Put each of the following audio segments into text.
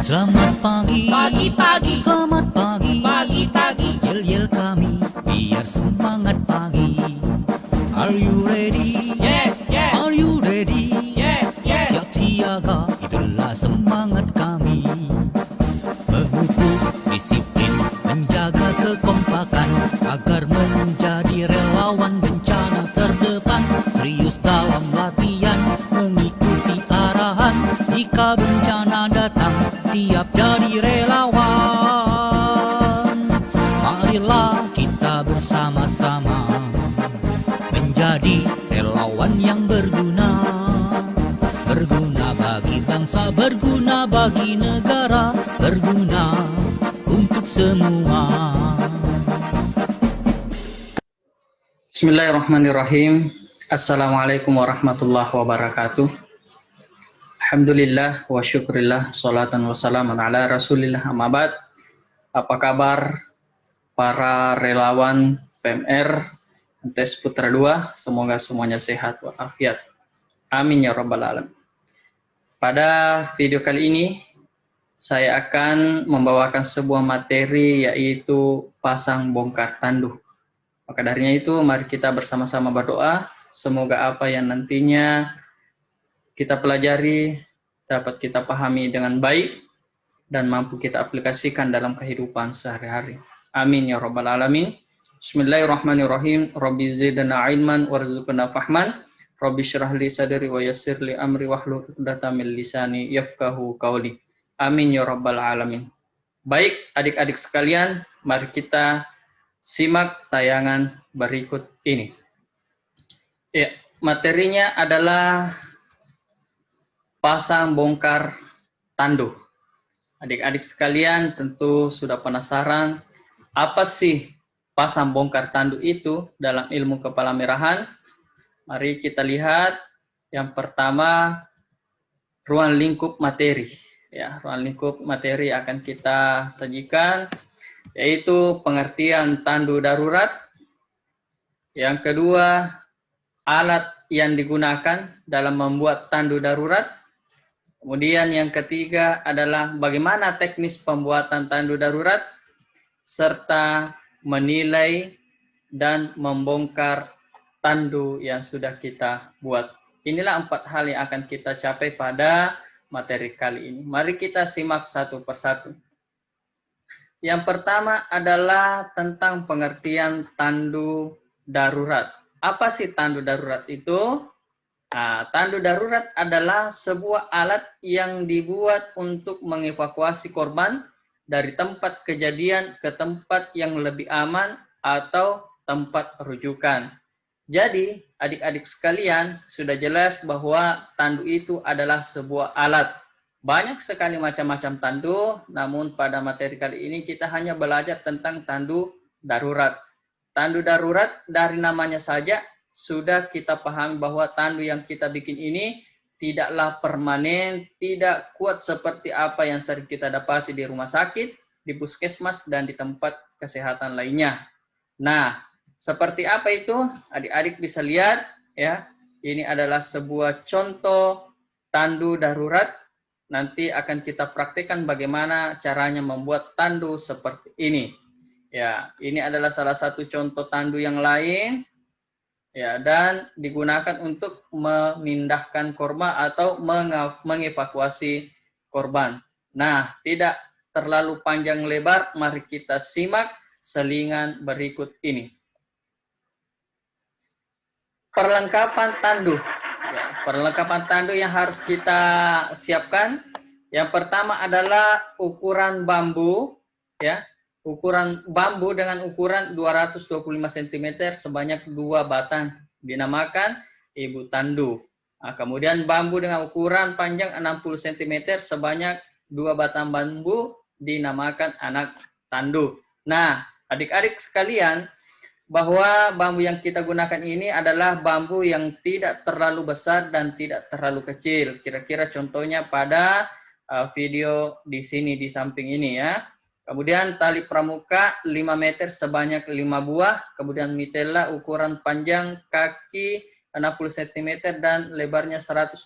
Selamat pagi, Pagi-pagi, selamat pagi, pagi-pagi, yel-yel kami biar semangat pagi. Are you ready? yes, yes, Are you ready? yes, yes. Siap siaga, itulah semangat kami. Mengukur disiplin, menjaga kekompakan, agar menjadi relawan bencana terdepan. Serius dalam latihan, mengikuti arahan. Jika bencana datang, siap jadi relawan. Marilah kita bersama-sama menjadi relawan yang berguna. Berguna bagi bangsa, berguna bagi negara, berguna untuk semua. Bismillahirrahmanirrahim. Assalamualaikum warahmatullahi wabarakatuh. Alhamdulillah wa syukurillah, salatan wa salaman ala rasulillah, amma ba'd. Apa kabar para relawan PMR MTS Putra 2? Semoga semuanya sehat walafiat. Amin ya rabbal alamin. Pada video kali ini saya akan membawakan sebuah materi, yaitu pasang bongkar tanduh. Maka darinya itu mari kita bersama-sama berdoa, semoga apa yang nantinya kita pelajari dapat kita pahami dengan baik dan mampu kita aplikasikan dalam kehidupan sehari-hari. Amin ya rabbal alamin. Bismillahirrahmanirrahim. Rabbi zidna ilman warzuqna fahman. Rabbi syrah li sadri wa yassir li amri wahlul 'uqdatam min lisani yafqahu qawli. Amin ya rabbal alamin. Baik adik-adik sekalian, mari kita simak tayangan berikut ini. Ya, materinya adalah pasang bongkar tanduh. Adik-adik sekalian tentu sudah penasaran, apa sih pasang bongkar tanduh itu dalam ilmu kepala merahan? Mari kita lihat. Yang pertama, ruang lingkup materi. Ya, ruang lingkup materi akan kita sajikan, yaitu pengertian tanduh darurat. Yang kedua, alat yang digunakan dalam membuat tanduh darurat. Kemudian yang ketiga adalah bagaimana teknis pembuatan tanduh darurat, serta menilai dan membongkar tanduh yang sudah kita buat. Inilah 4 hal yang akan kita capai pada materi kali ini. Mari kita simak satu persatu. Yang pertama adalah tentang pengertian tanduh darurat. Apa sih tanduh darurat itu? Nah, tanduh darurat adalah sebuah alat yang dibuat untuk mengevakuasi korban dari tempat kejadian ke tempat yang lebih aman atau tempat rujukan. Jadi, adik-adik sekalian, sudah jelas bahwa tanduh itu adalah sebuah alat. Banyak sekali macam-macam tanduh, namun pada materi kali ini kita hanya belajar tentang tanduh darurat. Tanduh darurat dari namanya saja sudah kita pahami bahwa tanduh yang kita bikin ini tidaklah permanen, tidak kuat seperti apa yang sering kita dapati di rumah sakit, di puskesmas, dan di tempat kesehatan lainnya. Nah, seperti apa itu? Adik-adik bisa lihat ya. Ini adalah sebuah contoh tanduh darurat. Nanti akan kita praktikkan bagaimana caranya membuat tanduh seperti ini. Ya, ini adalah salah satu contoh tanduh yang lain. Ya, dan digunakan untuk memindahkan korban atau mengevakuasi korban. Nah, tidak terlalu panjang lebar, mari kita simak selingan berikut ini. Perlengkapan tanduh. Ya, perlengkapan tanduh yang harus kita siapkan. Yang pertama adalah ukuran bambu, ya. Ukuran bambu dengan ukuran 225 cm sebanyak 2 batang dinamakan ibu tanduh. Nah, kemudian bambu dengan ukuran panjang 60 cm sebanyak 2 batang bambu dinamakan anak tanduh. Nah, adik-adik sekalian, bahwa bambu yang kita gunakan ini adalah bambu yang tidak terlalu besar dan tidak terlalu kecil. Kira-kira contohnya pada video di sini di samping ini ya. Kemudian tali pramuka 5 meter sebanyak 5 buah. Kemudian mitela ukuran panjang kaki 60 cm dan lebarnya 125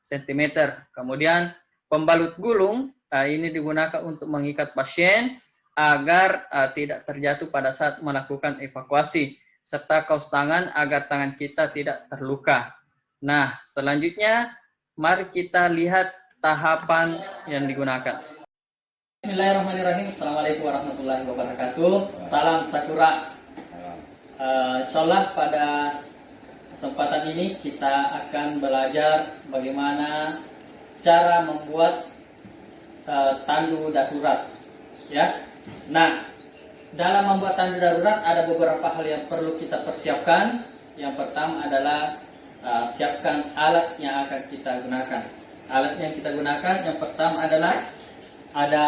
cm. Kemudian pembalut gulung ini digunakan untuk mengikat pasien agar tidak terjatuh pada saat melakukan evakuasi, serta kaos tangan agar tangan kita tidak terluka. Nah, selanjutnya mari kita lihat tahapan yang digunakan. Bismillahirrahmanirrahim. Assalamualaikum warahmatullahi wabarakatuh. Salam Sakura. Insyaallah pada kesempatan ini kita akan belajar bagaimana cara membuat tandu darurat. Ya. Nah, dalam membuat tandu darurat ada beberapa hal yang perlu kita persiapkan. Yang pertama adalah siapkan alat yang akan kita gunakan. Alat yang kita gunakan yang pertama adalah ada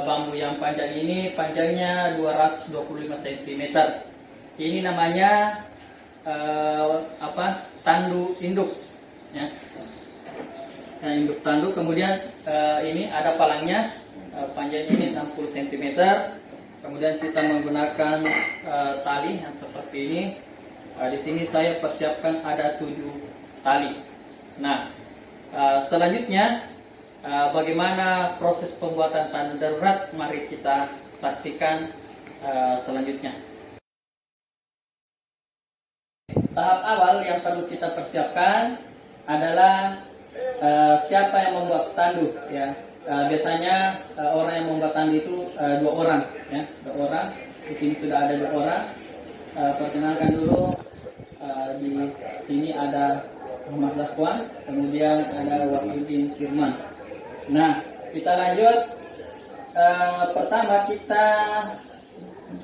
bambu yang panjang ini, panjangnya 225 cm. Ini namanya tandu induk, ya. Nah, induk tandu. Kemudian ini ada palangnya, panjangnya ini 60 cm. Kemudian kita menggunakan tali yang seperti ini. Di sini saya persiapkan ada 7 tali. Nah, selanjutnya bagaimana proses pembuatan tandu darurat, mari kita saksikan selanjutnya. Tahap awal yang perlu kita persiapkan adalah siapa yang membuat tandu, ya. Biasanya orang yang membuat tandu itu 2 orang, ya, 2 orang. Di sini sudah ada 2 orang. Perkenalkan dulu, di sini ada Muhammad Zakwan, kemudian ada Wahyudin Firman. Nah, kita lanjut. Pertama kita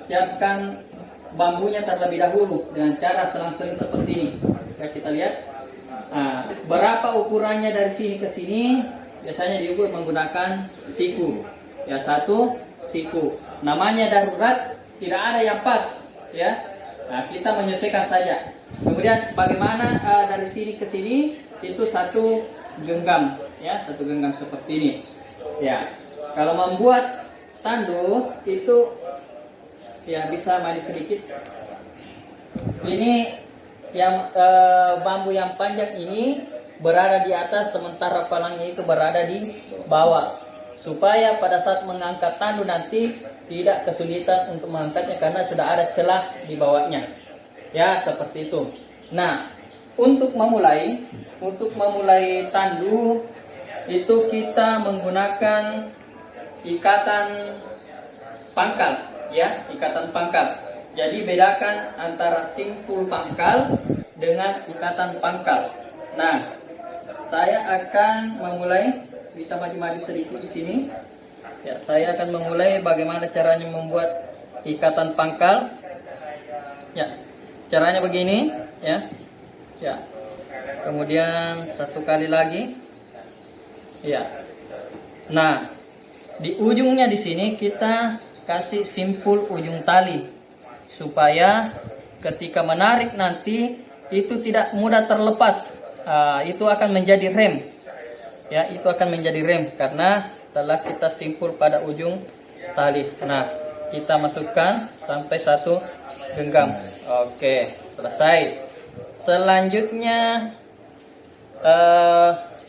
siapkan bambunya terlebih dahulu dengan cara selang-seling seperti ini. Ya, kita lihat. Berapa ukurannya dari sini ke sini? Biasanya diukur menggunakan siku. Ya, 1 siku. Namanya darurat, tidak ada yang pas, ya. Nah, kita menyesuaikan saja. Kemudian bagaimana dari sini ke sini? Itu 1 genggam, ya, 1 genggam seperti ini. Ya, kalau membuat tandu itu ya bisa maju sedikit. Ini yang bambu yang panjang ini berada di atas, sementara palangnya itu berada di bawah, supaya pada saat mengangkat tandu nanti tidak kesulitan untuk mengangkatnya karena sudah ada celah di bawahnya. Ya, seperti itu. Nah, untuk memulai tandu itu kita menggunakan ikatan pangkal, ya, ikatan pangkal. Jadi bedakan antara simpul pangkal dengan ikatan pangkal. Nah, saya akan memulai, bisa maju-maju sedikit di sini. Ya, saya akan memulai bagaimana caranya membuat ikatan pangkal. Ya, caranya begini, ya. Ya. Kemudian 1 kali lagi. Ya. Nah, di ujungnya di sini kita kasih simpul ujung tali supaya ketika menarik nanti itu tidak mudah terlepas. Itu akan menjadi rem. Ya, itu akan menjadi rem karena telah kita simpul pada ujung tali. Nah, kita masukkan sampai 1 genggam. Oke, selesai. Selanjutnya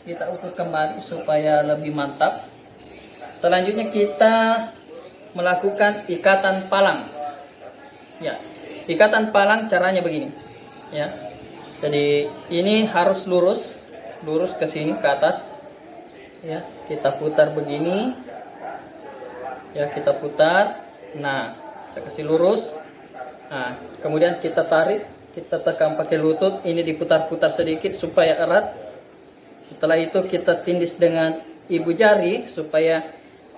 kita ukur kembali supaya lebih mantap. Selanjutnya kita melakukan ikatan palang. Ya, ikatan palang caranya begini. Ya, jadi ini harus lurus ke sini, ke atas. Ya, kita putar begini. Ya, kita putar. Nah, kita kasih lurus. Nah, kemudian kita tarik, kita tekan pakai lutut. Ini diputar-putar sedikit supaya erat. Setelah itu kita tindis dengan ibu jari supaya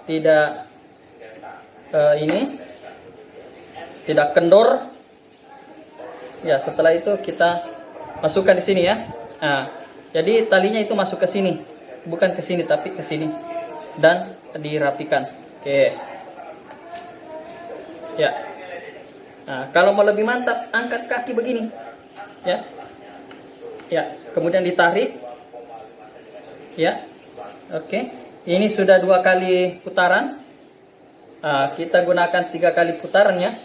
tidak tidak kendor. Ya, setelah itu kita masukkan di sini, ya. Nah, jadi talinya itu masuk ke sini, bukan ke sini tapi ke sini, dan dirapikan. Oke. Ya. Nah, kalau mau lebih mantap, angkat kaki begini, ya. Ya, kemudian ditarik. Ya. Oke. Ini sudah 2 kali putaran. Kita gunakan 3 kali putaran, ya.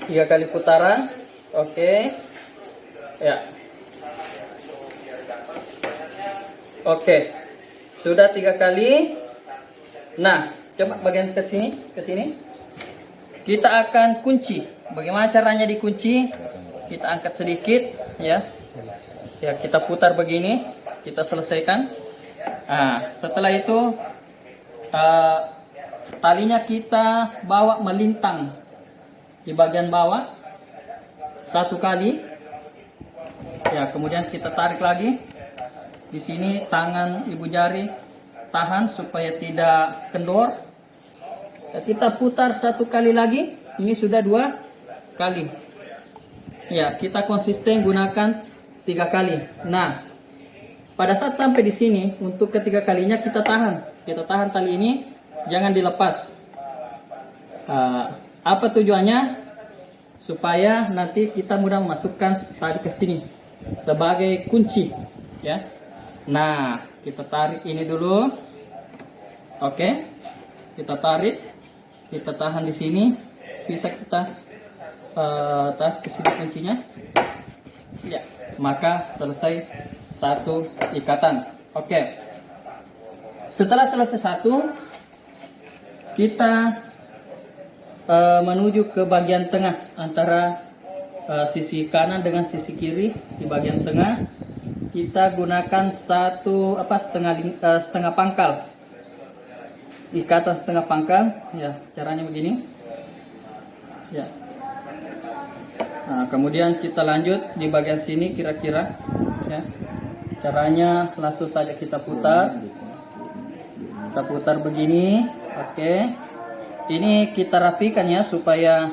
3 kali putaran. Oke. Ya. Oke. Sudah 3 kali. Nah, coba bagian ke sini, Kita akan kunci. Bagaimana caranya dikunci? Kita angkat sedikit, ya. Ya, kita putar begini, kita selesaikan. Nah, setelah itu talinya kita bawa melintang di bagian bawah 1 kali. Ya, kemudian kita tarik lagi. Di sini tangan ibu jari tahan supaya tidak kendor. Kita putar 1 kali lagi. Ini sudah 2 kali. Ya, kita konsisten gunakan 3 kali. Nah, pada saat sampai di sini, untuk ketiga kalinya kita tahan. Kita tahan tali ini, jangan dilepas. Apa tujuannya? Supaya nanti kita mudah memasukkan tali ke sini sebagai kunci, ya. Nah, kita tarik ini dulu. Oke. Kita tarik. Kita tahan di sini. Sisa kita tarik ke sini kuncinya. Ya, maka selesai 1 ikatan. Oke. Setelah selesai 1, kita menuju ke bagian tengah antara sisi kanan dengan sisi kiri. Di bagian tengah kita gunakan setengah pangkal, ikatan setengah pangkal, ya, caranya begini, ya. Nah, kemudian kita lanjut di bagian sini kira-kira, ya. Caranya langsung saja kita putar begini, oke. Ini kita rapikan ya supaya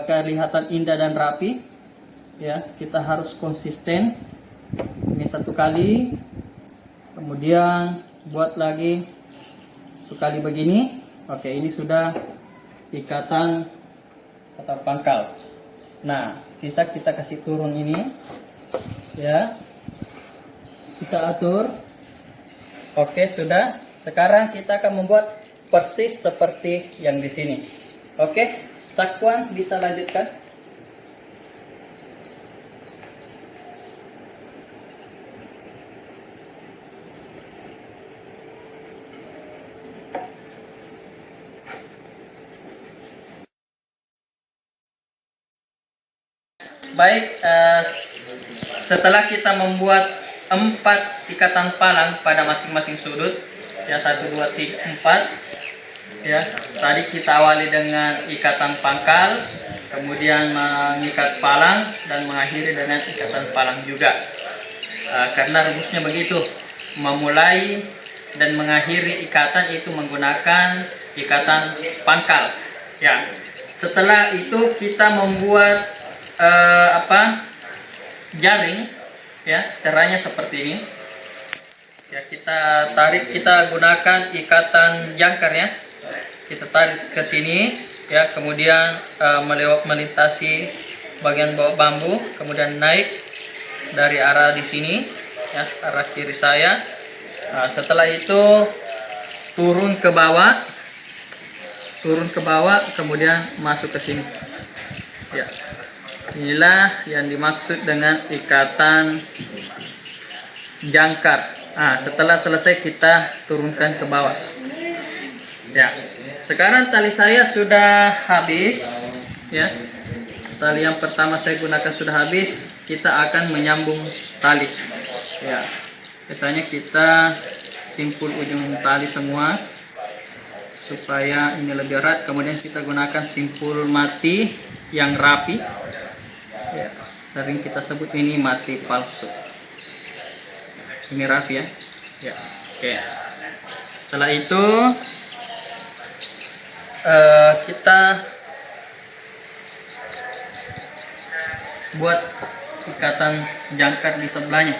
kelihatan indah dan rapi, ya. Kita harus konsisten. Ini 1 kali, kemudian buat lagi 1 kali begini. Oke, ini sudah ikatan pangkal. Nah, sisa kita kasih turun ini, ya. Kita atur. Oke, sudah. Sekarang kita akan membuat persis seperti yang di sini. Oke, Sakwan bisa lanjutkan. Baik, setelah kita membuat 4 ikatan palang pada masing-masing sudut, ya, 1, 2, 3, 4, ya. Tadi kita awali dengan ikatan pangkal, kemudian mengikat palang dan mengakhiri dengan ikatan palang juga. Karena rumusnya begitu, memulai dan mengakhiri ikatan itu menggunakan ikatan pangkal. Ya, setelah itu kita membuat jaring, ya. Caranya seperti ini, ya. Kita tarik, kita gunakan ikatan jangkar, ya. Kita tarik ke sini, ya. Kemudian melintasi bagian bawah bambu, kemudian naik dari arah di sini, ya, arah kiri saya. Nah, setelah itu turun ke bawah, kemudian masuk ke sini, ya. Inilah yang dimaksud dengan ikatan jangkar. Nah, setelah selesai kita turunkan ke bawah. Ya. Sekarang tali saya sudah habis, ya. Tali yang pertama saya gunakan sudah habis. Kita akan menyambung tali. Ya. Biasanya kita simpul ujung tali semua supaya ini lebih erat. Kemudian kita gunakan simpul mati yang rapi. Ya, sering kita sebut ini mati palsu. Ini rapi, ya. Ya, oke. Setelah itu kita buat ikatan jangkar di sebelahnya.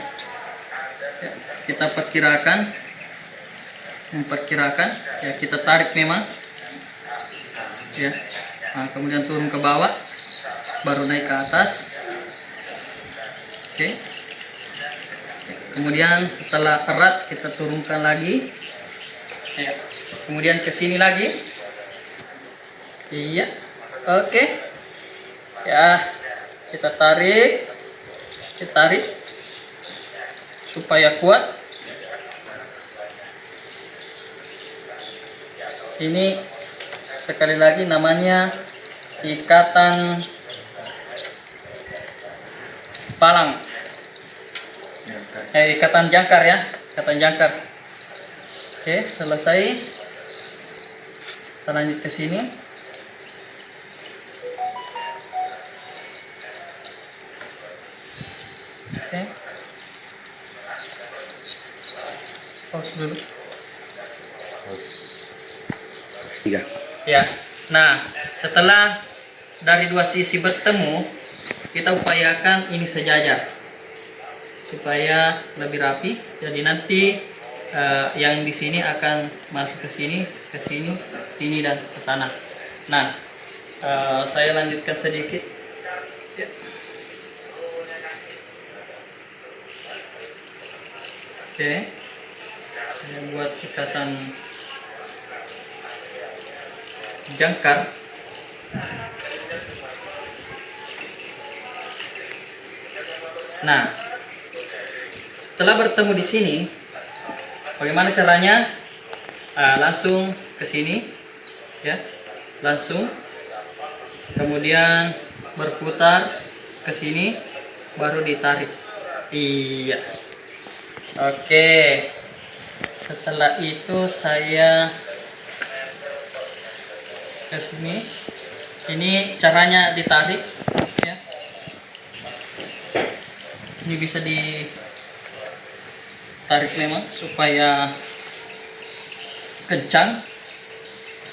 Ya, kita memperkirakan, ya, kita tarik memang, ya. Nah, kemudian turun ke bawah, baru naik ke atas. Oke. Kemudian setelah erat kita turunkan lagi, ya. Kemudian ke sini lagi, iya. Oke, ya. Kita tarik supaya kuat. Ini sekali lagi namanya ikatan palang. Ikatan jangkar ya, ikatan jangkar. Oke, selesai. Kita lanjut ke sini. Oke. Pause dulu. Tiga. Ya. Nah, setelah dari dua sisi bertemu, kita upayakan ini sejajar supaya lebih rapi. Jadi nanti yang di sini akan masuk ke sini, sini dan ke sana. Nah, saya lanjutkan sedikit. Ya. Oke, saya buat ikatan jangkar. Nah, setelah bertemu di sini, bagaimana caranya? Langsung ke sini, ya, langsung. Kemudian berputar ke sini, baru ditarik. Iya. Oke. Setelah itu saya ke sini. Ini caranya ditarik, ya. Ini bisa ditarik memang supaya kencang.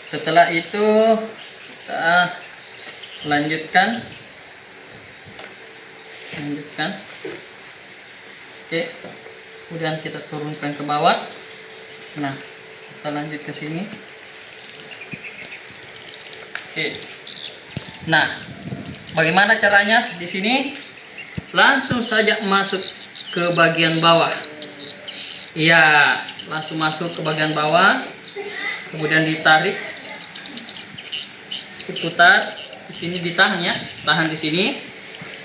Setelah itu kita lanjutkan. Oke. Kemudian kita turunkan ke bawah. Nah, kita lanjut ke sini. Oke. Nah, bagaimana caranya di sini? Langsung saja masuk ke bagian bawah. Iya, langsung masuk ke bagian bawah. Kemudian ditarik, diputar. Di sini ditahan ya, tahan di sini.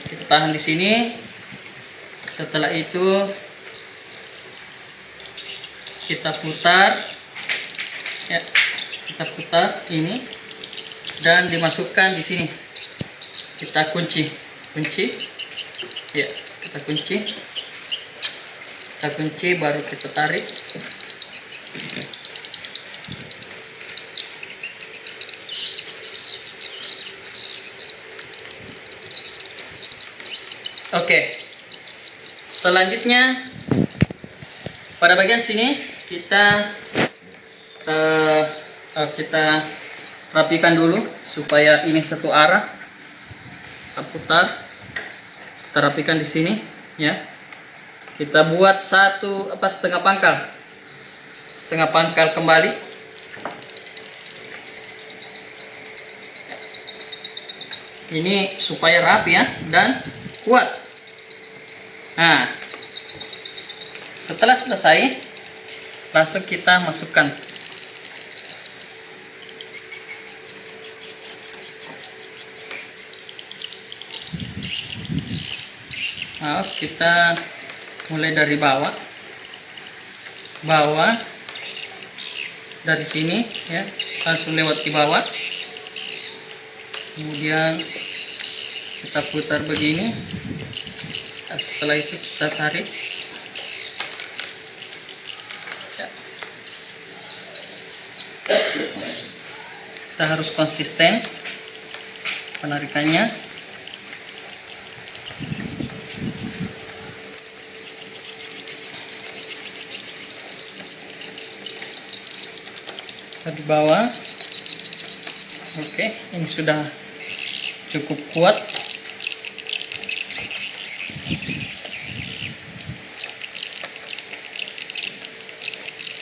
Kita tahan di sini. Setelah itu kita putar, ya, kita putar ini dan dimasukkan di sini. Kita kunci, ya, kita kunci, baru kita tarik. Oke, selanjutnya pada bagian sini kita rapikan dulu supaya ini satu arah. Kita putar, kita rapikan di sini, ya. Kita buat setengah pangkal kembali. Ini supaya rapi ya dan kuat. Nah, setelah selesai, langsung kita masukkan. Nah, kita mulai dari bawah dari sini ya, langsung lewat di bawah. Kemudian kita putar begini. Nah, setelah itu kita tarik. Ya. Kita harus konsisten penarikannya. Di bawah. Oke, ini sudah cukup kuat.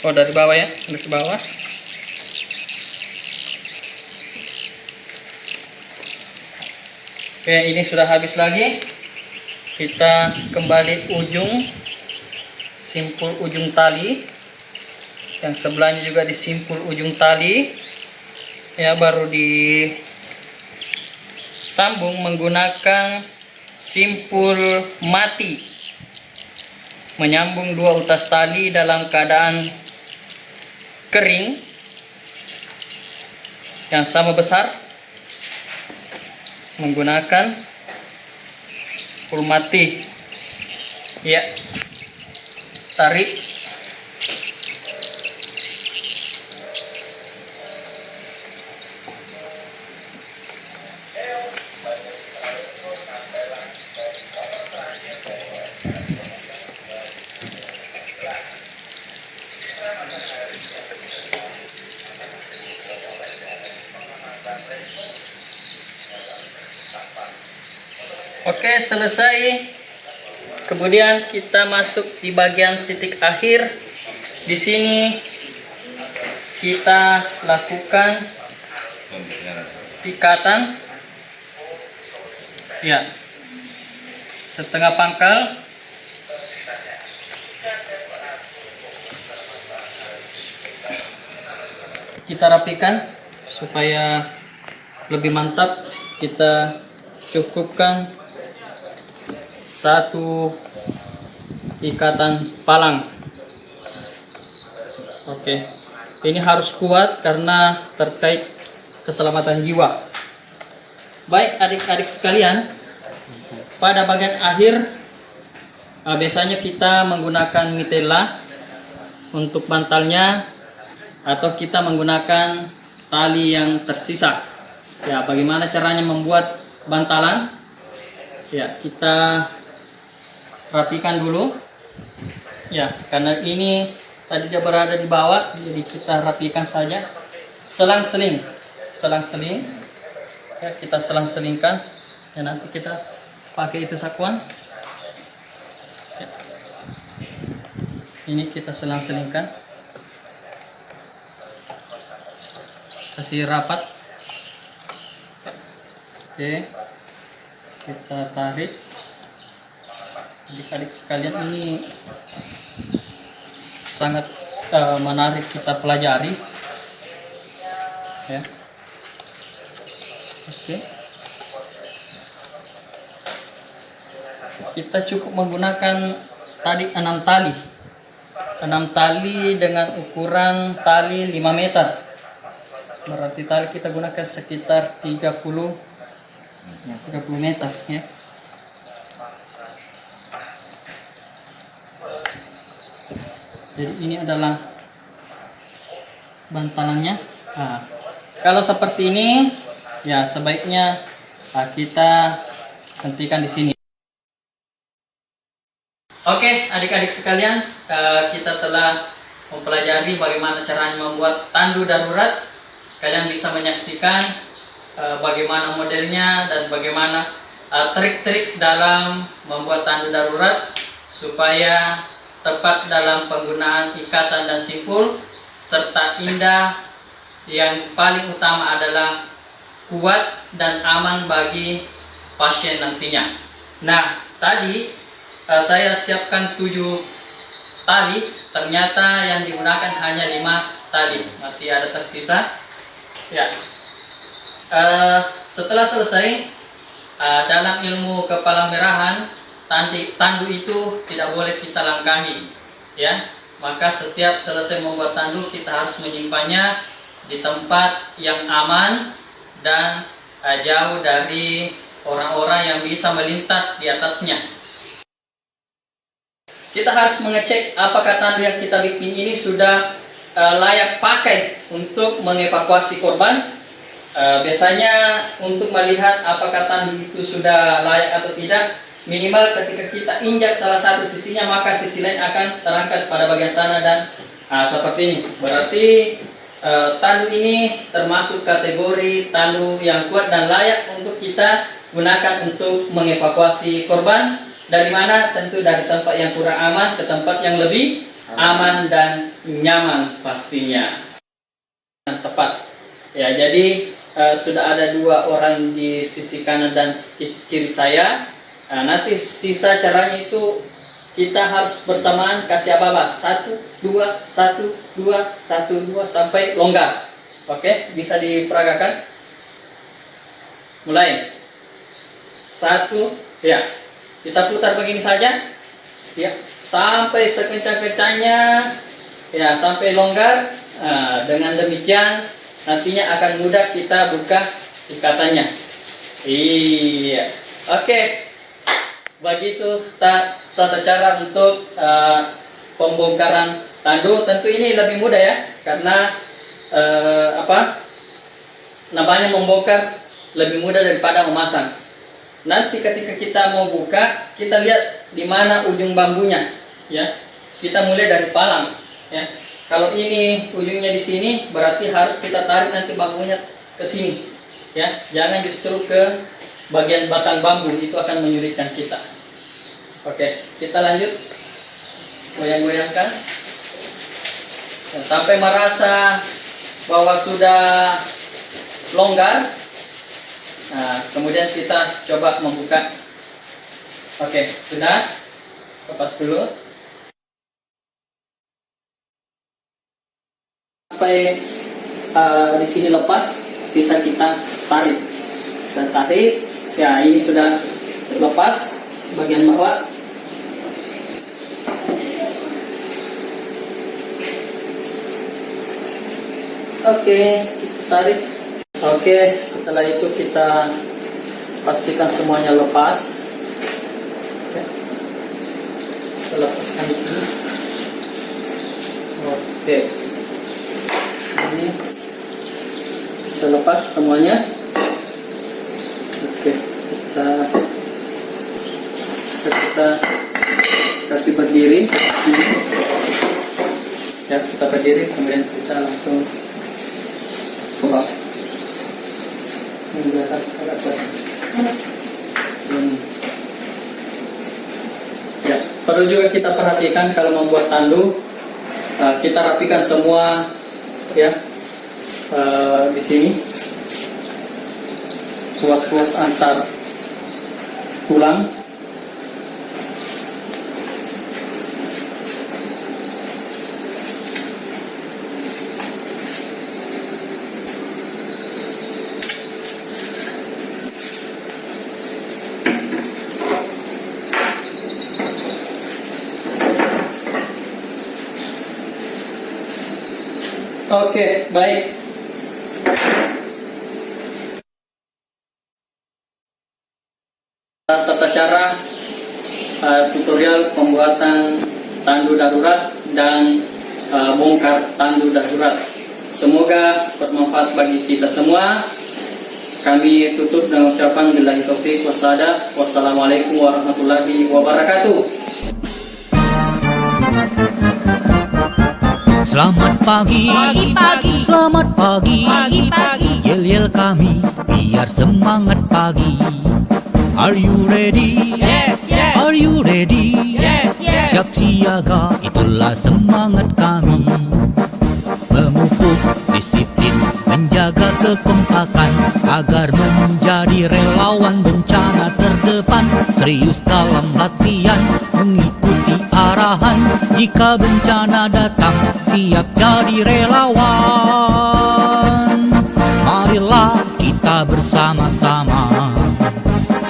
Oh, dari bawah ya, dari bawah. Oke, ini sudah habis lagi. Kita kembali simpul ujung tali. Yang sebelahnya juga disimpul ujung tali. Ya, baru disambung menggunakan simpul mati. Menyambung dua utas tali dalam keadaan kering. yang sama besar menggunakan pulmati. Ya, tarik. Oke, selesai. Kemudian kita masuk di bagian titik akhir. Di sini kita lakukan ikatan. Ya. Setengah pangkal. Kita rapikan supaya lebih mantap. Kita cukupkan satu ikatan palang. Oke, ini harus kuat karena terkait keselamatan jiwa. Baik adik-adik sekalian, pada bagian akhir biasanya kita menggunakan mitela untuk bantalnya, atau kita menggunakan tali yang tersisa. Ya, bagaimana caranya membuat bantalan? Ya, kita rapikan dulu. Ya, karena ini tadi dia berada di bawah, jadi kita rapikan saja. Selang-seling. Ya, kita selang-selingkan. Ya, nanti kita pakai itu sakuan. Ya. Ini kita selang-selingkan. Kasih rapat. Oke, kita tarik. Adik-adik sekalian, ini sangat menarik kita pelajari. Ya. Oke. Kita cukup menggunakan tadi 6 tali. 6 tali dengan ukuran tali 5 meter. Berarti tali kita gunakan sekitar 30 meter ya. Jadi ini adalah bantalannya. Nah, kalau seperti ini ya sebaiknya kita hentikan di sini. Oke, adik-adik sekalian, kita telah mempelajari bagaimana caranya membuat tandu darurat. Kalian bisa menyaksikan bagaimana modelnya dan bagaimana trik-trik dalam membuat tandu darurat supaya tepat dalam penggunaan ikatan dan simpul, serta indah. Yang paling utama adalah kuat dan aman bagi pasien nantinya. Nah, tadi saya siapkan 7 tali, ternyata yang digunakan hanya 5 tali, masih ada tersisa. Ya, setelah selesai, dalam ilmu kepala merahan, tandu itu tidak boleh kita langkahi, ya. Maka setiap selesai membuat tandu, kita harus menyimpannya di tempat yang aman dan jauh dari orang-orang yang bisa melintas di atasnya. Kita harus mengecek apakah tandu yang kita bikin ini sudah layak pakai untuk mengevakuasi korban. Biasanya untuk melihat apakah tandu itu sudah layak atau tidak, minimal ketika kita injak salah satu sisinya, maka sisi lain akan terangkat pada bagian sana dan seperti ini. Berarti tandu ini termasuk kategori tandu yang kuat dan layak untuk kita gunakan untuk mengevakuasi korban. Dari mana? Tentu dari tempat yang kurang aman ke tempat yang lebih aman dan nyaman pastinya. Tepat. Ya, jadi sudah ada 2 orang di sisi kanan dan kiri saya. Nanti sisa caranya itu kita harus bersamaan kasih ababa 1, 2, 1, 2, 1, 2 sampai longgar. Oke, bisa diperagakan. Mulai. 1, ya. Kita putar begini saja. Ya, sampai sekencang-kencangnya. Ya, sampai longgar. Dengan demikian nantinya akan mudah kita buka ikatannya. Iya, oke. Begitu tata cara untuk pembongkaran tandu. Tentu ini lebih mudah ya, karena namanya membongkar lebih mudah daripada memasang. Nanti ketika kita mau buka, kita lihat di mana ujung bambunya, ya. Kita mulai dari palang, ya. Kalau ini ujungnya di sini, berarti harus kita tarik nanti bambunya ke sini, ya. Jangan justru ke bagian batang bambu, itu akan menyulitkan kita. Oke, kita lanjut goyang-goyangkan sampai merasa bahwa sudah longgar. Nah, kemudian kita coba membuka. Oke, sudah. Lepas dulu. Sampai di sini lepas, sisa kita tarik. Dan tarik, ya ini sudah lepas bagian bawah. Oke, tarik. Oke, setelah itu kita pastikan semuanya lepas. Kita lepaskan di sini. Oke, ini kita lepas semuanya. Oke, kita kasih berdiri. Ya, kita berdiri, kemudian kita langsung buka. Ini di atas agak kuat. Ya, perlu juga kita perhatikan kalau membuat tandu, kita rapikan semua, ya, di sini ruas-ruas antar tulang. Oke, baik. Tata cara tutorial pembuatan tandu darurat dan bongkar tandu darurat. Semoga bermanfaat bagi kita semua. Kami tutup dengan ucapan billahi taufiq wassadah. Wassalamualaikum warahmatullahi wabarakatuh. Selamat pagi, Pagi-pagi. selamat pagi, Pagi-pagi. yel-yel kami biar semangat pagi. Are you ready? Yes, yes. Are you ready? Yes, yes. Siap siaga, itulah semangat kami. Memupuk disiplin, menjaga kekompakan, agar menjadi relawan bencana terdepan. Serius dalam latihan, mengikuti arahan. Jika bencana datang, siap jadi relawan. Marilah kita bersama-sama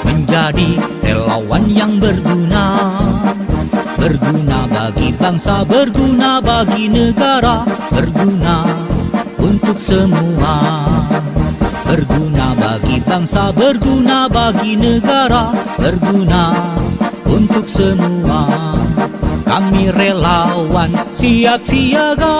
menjadi relawan yang berguna. Berguna bagi bangsa, berguna bagi negara, berguna untuk semua. Berguna bagi bangsa, berguna bagi negara, berguna untuk semua. Kami relawan siap siaga.